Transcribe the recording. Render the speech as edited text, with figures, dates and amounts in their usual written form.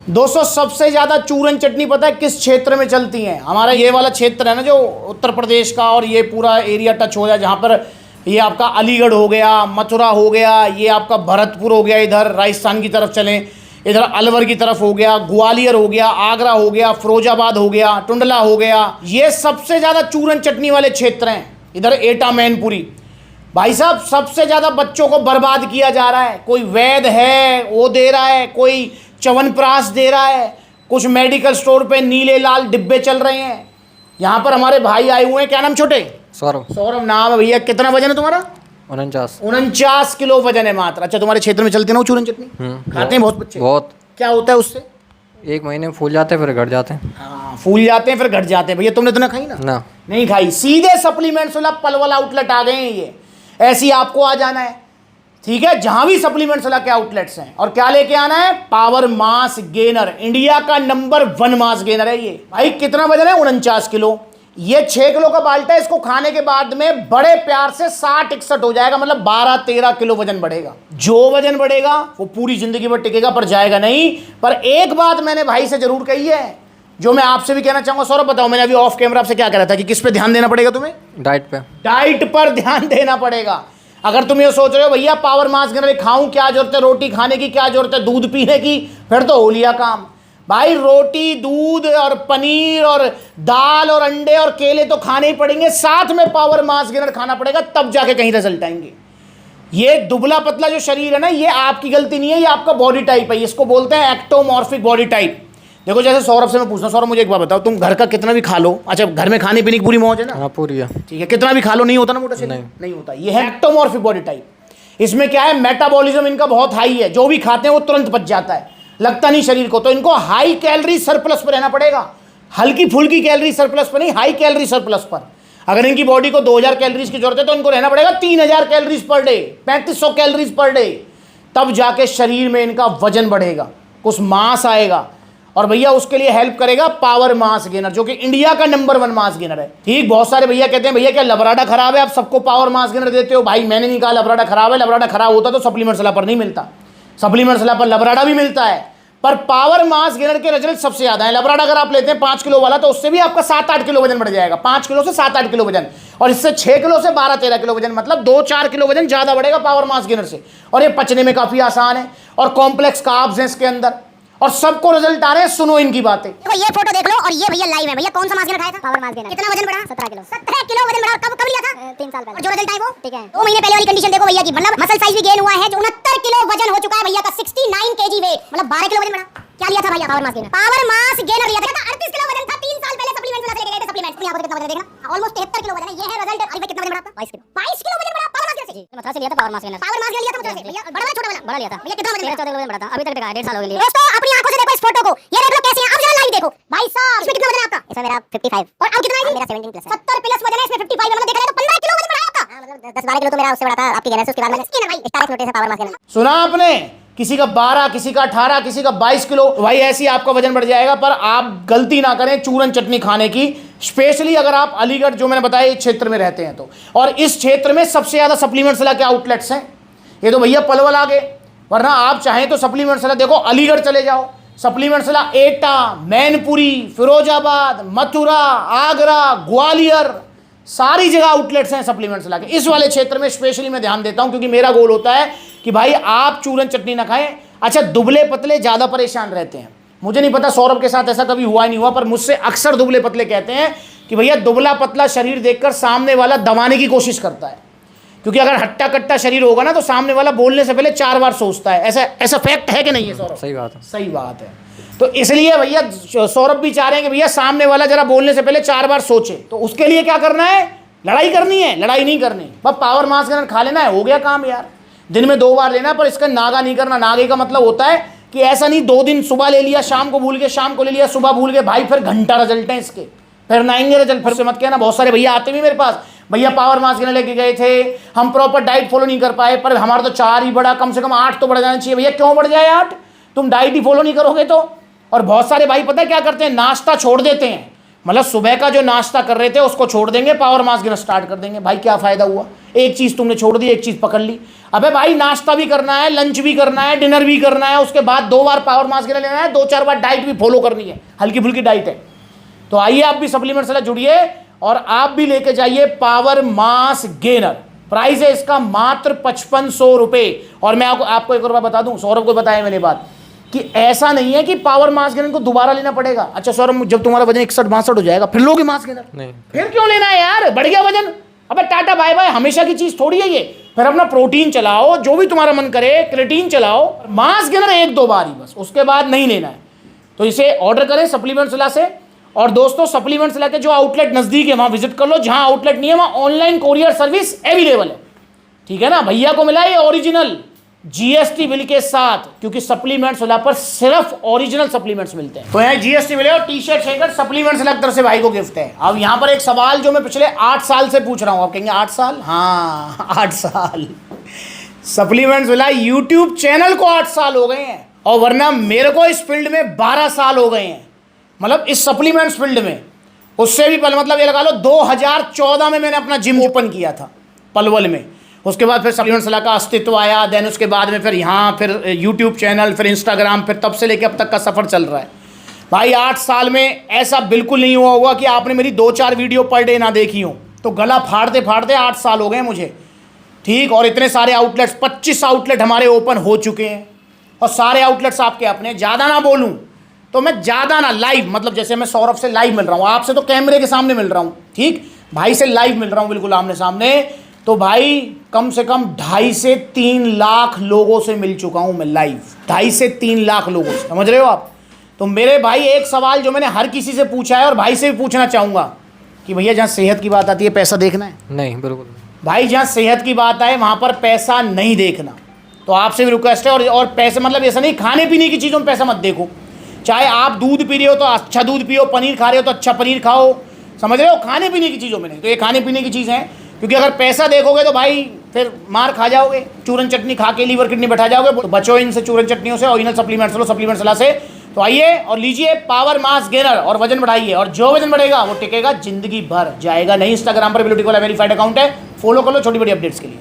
दोस्तों सबसे ज्यादा चूरन चटनी पता है किस क्षेत्र में चलती है? हमारा ये वाला क्षेत्र है ना, जो उत्तर प्रदेश का, और ये पूरा एरिया टच हो जाए, जहाँ पर ये आपका अलीगढ़ हो गया, मथुरा हो गया, ये आपका भरतपुर हो गया, इधर राजस्थान की तरफ चलें, इधर अलवर की तरफ हो गया, ग्वालियर हो गया, आगरा हो गया, फिरोजाबाद हो गया, टुंडला हो गया, ये सबसे ज्यादा चूरन चटनी वाले क्षेत्र हैं। इधर एटा मैनपुरी, भाई साहब सबसे ज्यादा बच्चों को बर्बाद किया जा रहा है। कोई वैद है वो दे रहा है, कोई च्यवनप्राश दे रहा है, कुछ मेडिकल स्टोर पे नीले लाल डिब्बे चल रहे हैं। यहाँ पर हमारे भाई आए हुए हैं, क्या नाम छोटे? सौरभ। सौरभ नाम है भैया। कितना वजन है तुम्हारा? 49 किलो वजन है मात्र। अच्छा, तुम्हारे क्षेत्र में चलती ना वो चूरन चटनी? खाते हैं बहुत बच्चे? बहुत। क्या होता है उससे? 1 महीने में फूल जाते हैं फिर घट जाते हैं। हाँ, फूल जाते हैं फिर घट जाते हैं। भैया तुमने तो ना खाई ना? नहीं खाई। सीधे सप्लीमेंट्स वाला पलवल आउटलेट आ गए हैं ये। ऐसी आपको आ जाना है, ठीक है, जहां भी सप्लीमेंट्स वाला के आउटलेट्स हैं। और क्या लेके आना है? पावर मास गेनर, इंडिया का नंबर 1 मास गेनर है ये। भाई कितना वजन है? 49 किलो। ये 6 किलो का बाल्टा है। इसको खाने के बाद में बड़े प्यार से 60-61 हो जाएगा, मतलब 12-13 किलो वजन बढ़ेगा। जो वजन बढ़ेगा वो पूरी जिंदगी भर टिकेगा, पर जाएगा नहीं। पर एक बात मैंने भाई से जरूर कही है, जो मैं आपसे भी कहना चाहूंगा। सौरभ बताओ, मैंने अभी ऑफ कैमरा आपसे क्या कह रहा था कि किस पे ध्यान देना पड़ेगा तुम्हें? डाइट पे। डाइट पर ध्यान देना पड़ेगा। अगर तुम ये सोच रहे हो भैया पावर मास गेनर खाऊं, क्या जरूरत है रोटी खाने की, क्या जरूरत है दूध पीने की, फिर तो हो लिया काम। भाई रोटी, दूध और पनीर और दाल और अंडे और केले तो खाने ही पड़ेंगे, साथ में पावर मास गेनर खाना पड़ेगा, तब जाके कहीं रिजल्ट आएंगे। ये दुबला पतला जो शरीर है ना, ये आपकी गलती नहीं है, ये आपका बॉडी टाइप है। इसको बोलते हैं एक्टोमॉर्फिक बॉडी टाइप। देखो जैसे सौरभ से मैं पूछता हूँ, सौरभ मुझे एक बात बताओ, तुम घर का कितना भी खा लो, अच्छा घर में खाने पीने की पूरी मौज है ना? हाँ पूरी है। ठीक है, कितना भी खा लो नहीं होता ना मोटा शरीर? नहीं होता। ये है एक्टोमॉर्फिक बॉडी टाइप। इसमें क्या है, मेटाबॉलिज्म इनका बहुत हाई है, जो भी खाते हैं वो तुरंत पच जाता है, लगता नहीं शरीर को। तो इनको हाई कैलोरी सरप्लस पर रहना पड़ेगा, हल्की फुल्की कैलोरी सरप्लस पर नहीं, हाई कैलोरी सरप्लस पर। अगर इनकी बॉडी को 2000 कैलोरीज की जरूरत है तो इनको रहना पड़ेगा 3000 calories per day, 3500 calories per day. तब जाके शरीर में इनका वजन बढ़ेगा, कुछ मास आएगा। और भैया उसके लिए हेल्प करेगा पावर मास गेनर, जो कि इंडिया का नंबर 1 मास गेनर है। ठीक, बहुत सारे भैया कहते हैं भैया क्या लबराडा खराब है, आप सबको पावर मास गेनर देते हो। भाई मैंने नहीं कहा लबराडा खराब है, लबराडा खराब होता तो सप्लीमेंट्स वाला पर नहीं मिलता। सप्लीमेंट्स वाला पर लबराडा भी मिलता है, पर पावर मास गेनर के रिजल्ट सबसे ज्यादा है। लबराडा अगर आप लेते हैं 5 किलो वाला, तो उससे भी आपका 7-8 किलो वजन बढ़ जाएगा, 5 किलो से 7-8 किलो वजन, और इससे 6 किलो से 12-13 किलो वजन, मतलब 2-4 किलो वजन ज्यादा बढ़ेगा पावर मास गेनर से। और ये पचने में काफी आसान है, और कॉम्प्लेक्स कार्ब्स हैं इसके अंदर, और सबको रिजल्ट आ रहे हैं। सुनो इनकी बातें। देखो ये फोटो देख लो, और ये भैया लाइव है। भैया कौन सा मास गेनर खाया था? Power mass gainer. कितना वजन बढ़ा? 17 किलो। 17 किलो वजन बढ़ा। कब लिया था? 3 साल पहले। और जो रिजल्ट आया वो ठीक है। 2 महीने पहले वाली कंडीशन देखो भैया की, मतलब मसल साइज भी गेन हुआ है, जो 69 किलो वजन हो चुका है भैया का, 69 केजी वेट, मतलब 12 किलो वजन बढ़ा। क्या लिया था भैया? Power mass gainer. Power mass gainer लिया था, 38 किलो वजन था 3 साल पहले, सप्लीमेंट वाला से लेके गए थे सप्लीमेंट। यहां पर कितना वजन देखना, ऑलमोस्ट 73 किलो वजन है। ये है रिजल्ट। अभी कितना वजन बढ़ा था? 22 किलो। 22 किलो वजन बढ़ा पावर मास गेनर से। मथुरा से लिया था power mass gainer. Power mass gainer लिया था मथुरा से भैया। बड़ा वाला छोटा वाला? बड़ा लिया था भैया। कितना वजन? 14 किलो वजन बढ़ा था। अभी तक टिका है, 1.5 साल हो गए। दोस्तों अपनी आंखों से देखो इस फोटो को, ये देख लो कैसे है। अब जरा लाइव देखो भाई साहब, इसमें कितना वजन है आपका? इसमें मेरा 55। और अब कितना है? मेरा 17 प्लस है। 70 प्लस वजन है, इसमें 55 है, मतलब देखा जाए तो 15 किलो वजन बढ़ा आपका। हां मतलब 10-12 किलो तो मेरा उससे बड़ा था आपकी गेनर से। उसके बाद मैंने स्किन भाई स्टार फ्लोटे से पावर मास गेनर। सुना आपने? किसी का 12, किसी का 18, किसी का 22 किलो। भाई ऐसी आपका वजन बढ़ जाएगा। पर आप गलती ना करें चूरन चटनी खाने की, स्पेशली अगर आप अलीगढ़ जो मैंने बताया इस क्षेत्र में रहते हैं तो। और इस क्षेत्र में सबसे ज्यादा सप्लीमेंट्स वाला के आउटलेट्स हैं। ये तो भैया पलवल आ गए, वरना आप चाहें तो सप्लीमेंट्स वाला देखो अलीगढ़ चले जाओ, सप्लीमेंट्स वाला एटा, मैनपुरी, फिरोजाबाद, मथुरा, आगरा, ग्वालियर, सारी जगह आउटलेट्स हैं सप्लीमेंट्स वाला के। इस वाले क्षेत्र में स्पेशली मैं ध्यान देता हूं, क्योंकि मेरा गोल होता है कि भाई आप चूरन चटनी ना खाएं। अच्छा, दुबले पतले ज्यादा परेशान रहते हैं। मुझे नहीं पता सौरभ के साथ ऐसा कभी हुआ नहीं हुआ, पर मुझसे अक्सर दुबले पतले कहते हैं कि भैया दुबला पतला शरीर देखकर सामने वाला दबाने की कोशिश करता है। क्योंकि अगर हट्टा कट्टा शरीर होगा ना, तो सामने वाला बोलने से पहले 4 बार सोचता है। ऐसा फैक्ट है कि नहीं है सौरभ? सही बात है। सही बात है। तो इसलिए भैया सौरभ भी चाह रहे हैं कि भैया सामने वाला जरा बोलने से पहले 4 बार सोचे। तो उसके लिए क्या करना है? लड़ाई करनी है? लड़ाई नहीं करनी, बस पावर मास गेनर खा लेना है, हो गया काम यार। दिन में 2 बार लेना, पर इसका नागा नहीं करना। नागे का मतलब होता है कि ऐसा नहीं 2 दिन सुबह ले लिया, शाम को भूल गए, शाम को ले लिया, सुबह भूल गए। भाई फिर घंटा रिजल्ट है इसके, फिर ना आएंगे रिजल्ट। फिर से मत कहना, बहुत सारे भैया आते भी मेरे पास, भैया पावर मास गेनर लेके गए थे, हम प्रॉपर डाइट फॉलो नहीं कर पाए, पर हमारा तो 4 ही बढ़ा, कम से कम 8 तो बढ़ जाना चाहिए। भैया क्यों बढ़ जाए 8? तुम डाइट ही फॉलो नहीं करोगे तो। और बहुत सारे भाई पता है क्या करते हैं, नाश्ता छोड़ देते हैं, मतलब सुबह का जो नाश्ता कर रहे थे उसको छोड़ देंगे, पावर मास गेनर स्टार्ट कर देंगे। भाई क्या फायदा हुआ, एक चीज तुमने छोड़ दी, एक चीज पकड़ ली। अबे भाई नाश्ता भी करना है, लंच भी करना है, डिनर भी करना है, उसके बाद 2 बार पावर मास गेनर लेना है, 2-4 बार डाइट भी फॉलो करनी है, हल्की फुल्की डाइट है। तो आइए आप भी सप्लीमेंट से जुड़िए और आप भी लेके जाइए पावर मास गेनर। प्राइस है इसका मात्र 5500 रुपये। और मैं आपको एक और बात बता दूं, सौरभ को बताया मैंने बात कि ऐसा नहीं है कि पावर मास गेनर को दोबारा लेना पड़ेगा। अच्छा सौरभ, जब तुम्हारा वजन 61-62 हो जाएगा फिर लोगे मास गेनर? नहीं। फिर क्यों लेना है यार, बढ़ गया वजन, अबे टाटा बाय बाय, हमेशा की चीज थोड़ी है ये। फिर अपना प्रोटीन चलाओ, जो भी तुम्हारा मन करे, क्रिएटिन चलाओ, मास गेनर 1-2 बार ही बस, उसके बाद नहीं लेना है। तो इसे ऑर्डर करें सप्लीमेंट्स विला से। और दोस्तों सप्लीमेंट्स विला के जो आउटलेट नजदीक है वहां विजिट कर लो, जहां आउटलेट नहीं है वहां ऑनलाइन कोरियर सर्विस अवेलेबल है, ठीक है ना। भैया को मिला ये ओरिजिनल जीएसटी बिल के साथ, क्योंकि सप्लीमेंट्स विला पर सिर्फ ओरिजिनल सप्लीमेंट्स मिलते हैं। तो यहाँ जीएसटी मिले और T shirt shaker supplements villa की तरफ से भाई को गिफ्ट है। अब यहाँ पर एक सवाल जो मैं पिछले 8 साल से पूछ रहा हूं, आप कहेंगे 8 साल? हाँ 8 साल। सप्लीमेंट्स विला यूट्यूब चैनल को 8 साल हो गए हैं, और वरना मेरे को इस फील्ड में 12 साल हो गए हैं। मतलब इस सप्लीमेंट्स फील्ड में उससे भी पहले, मतलब ये लगा लो 2014 में मैंने अपना जिम ओपन किया था पलवल में। उसके बाद फिर सप्लीमेंट्स विला का अस्तित्व आया, देन उसके बाद में फिर यहाँ फिर यूट्यूब चैनल, फिर इंस्टाग्राम, फिर तब से लेके अब तक का सफ़र चल रहा है। भाई 8 साल में ऐसा बिल्कुल नहीं हुआ होगा कि आपने मेरी 2-4 वीडियो पर डे ना देखी हो। तो गला फाड़ते फाड़ते 8 साल हो गए मुझे, ठीक। और इतने सारे आउटलेट्स, 25 आउटलेट हमारे ओपन हो चुके हैं, और सारे आउटलेट्स आपके अपने। ज़्यादा ना बोलूँ तो मैं ज़्यादा ना लाइव, मतलब जैसे मैं सौरभ से लाइव मिल रहा हूँ, आपसे तो कैमरे के सामने मिल रहा हूँ, ठीक। भाई से लाइव मिल रहा हूँ बिल्कुल आमने सामने। तो भाई कम से कम 2.5 से 3 लाख लोगों से मिल चुका हूँ मैं लाइव, 2.5 से 3 लाख लोगों से, समझ रहे हो आप। तो मेरे भाई एक सवाल जो मैंने हर किसी से पूछा है और भाई से भी पूछना चाहूँगा कि भैया जहाँ सेहत की बात आती है पैसा देखना है? नहीं, बिल्कुल भाई जहाँ सेहत की बात आए वहाँ पर पैसा नहीं देखना। तो आपसे भी रिक्वेस्ट है, और पैसे मतलब ऐसा नहीं खाने पीने की चीज़ों में पैसा मत देखो। चाहे आप दूध पी रहे हो तो अच्छा दूध पियो, पनीर खा रहे हो तो अच्छा पनीर खाओ, समझ रहे हो, खाने पीने की चीज़ों में नहीं। तो ये खाने पीने की चीज़ है, क्योंकि अगर पैसा देखोगे तो भाई फिर मार खा जाओगे, चूरन चटनी खा के लीवर किडनी बैठा जाओगे। तो बचो इनसे चूरन चटनियों से, ओरिजिनल सप्लीमेंट्स लो सप्लीमेंट्स विला से। तो आइए और लीजिए पावर मास गेनर और वजन बढ़ाइए, और जो वजन बढ़ेगा वो टिकेगा जिंदगी भर, जाएगा नहीं। इंस्टाग्राम पर ब्यूटी वाला वेरीफाइड अकाउंट है, फॉलो कर लो छोटी बड़ी अपडेट्स के लिए।